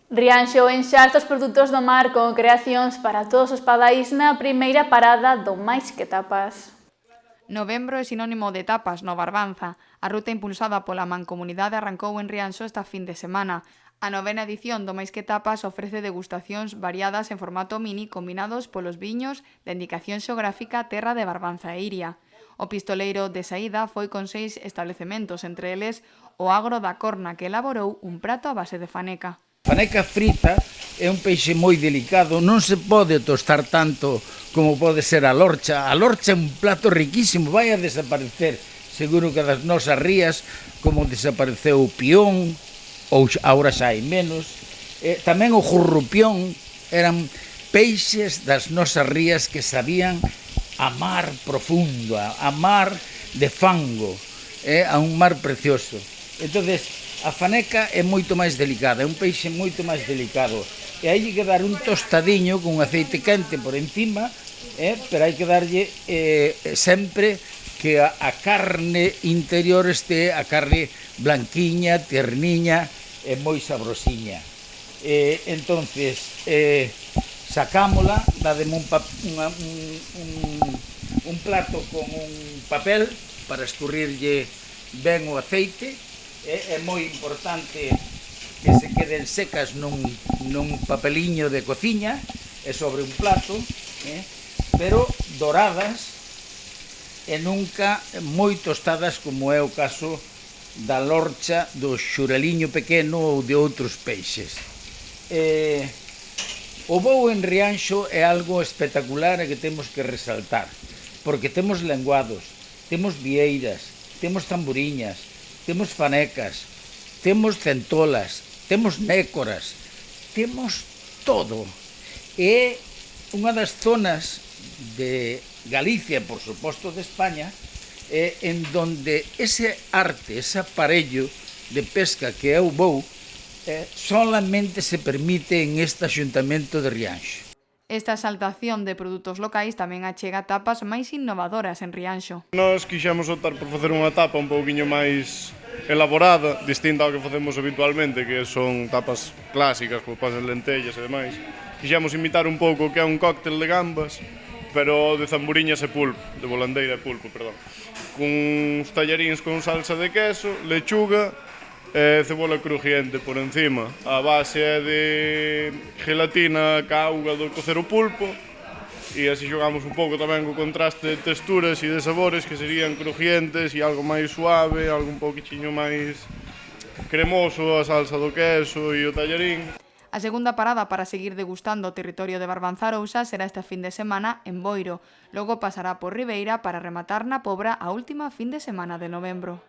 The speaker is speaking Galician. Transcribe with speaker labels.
Speaker 1: Rianxo enxarta os produtos do mar con creacións para todos os padaís na primeira parada do Máis que Tapas.
Speaker 2: Novembro é sinónimo de tapas no Barbanza. A ruta impulsada pola Mancomunidade arrancou en Rianxo esta fin de semana. A 9ª edición do Máis que Tapas ofrece degustacións variadas en formato mini combinados polos viños da indicación xeográfica Terra de Barbanza e Iria. O pistoleiro de saída foi con 6 establecementos, entre eles o Agro da Corna, que elaborou un prato a base de faneca.
Speaker 3: Faneca frita é un peixe moi delicado, non se pode tostar tanto como pode ser a lorcha. A lorcha é un plato riquísimo, vai a desaparecer, seguro que das nosas rías, como desapareceu o pión, ou agora xa hai menos. Tamén o jurrupión eran peixes das nosas rías que sabían a mar profundo, a mar de fango, a un mar precioso. Entonces, a faneca é moito máis delicada, é un peixe moito máis delicado. E hai que dar un tostadiño con aceite quente por encima, pero hai que darlle sempre que a carne interior este, a carne blanquiña, terniña e moi sabrosiña. Entonces, sacámola, dademe un plato con un papel para escurrirlle ben o aceite. É moi importante que se queden secas nun papeliño de cociña e sobre un plato, pero doradas e nunca moi tostadas como é o caso da lorcha, do xureliño pequeno ou de outros peixes. O voo en Rianxo é algo espectacular e que temos que resaltar, porque temos lenguados, temos vieiras, temos tamboriñas, temos fanecas, temos centolas, temos nécoras, temos todo. É unha das zonas de Galicia, por suposto de España, en donde ese arte, ese aparello de pesca que é o voo, solamente se permite en este Axuntamento de Rianxo.
Speaker 2: Esta exaltación de produtos locais tamén achega tapas máis innovadoras en Rianxo.
Speaker 4: Nós quixemos optar por facer unha tapa un pouquiño máis elaborada, distinta ao que facemos habitualmente, que son tapas clásicas, como pasas lentellas e demais. Quixemos imitar un pouco o que é un cóctel de gambas, pero de zamburiñas e pulpo, de volandeira e pulpo, perdón. Con uns tallaríns con salsa de queso, lechuga e cebola crujiente por encima. A base é de gelatina ca auga do cocer o pulpo, e así xogamos un pouco tamén co contraste de texturas e de sabores que serían crujientes e algo máis suave, algo un pouquiño máis cremoso, a salsa do queso e o tallarín.
Speaker 2: A segunda parada para seguir degustando o territorio de Barbanza-Arousa será este fin de semana en Boiro. Logo pasará por Ribeira para rematar na Pobra a última fin de semana de novembro.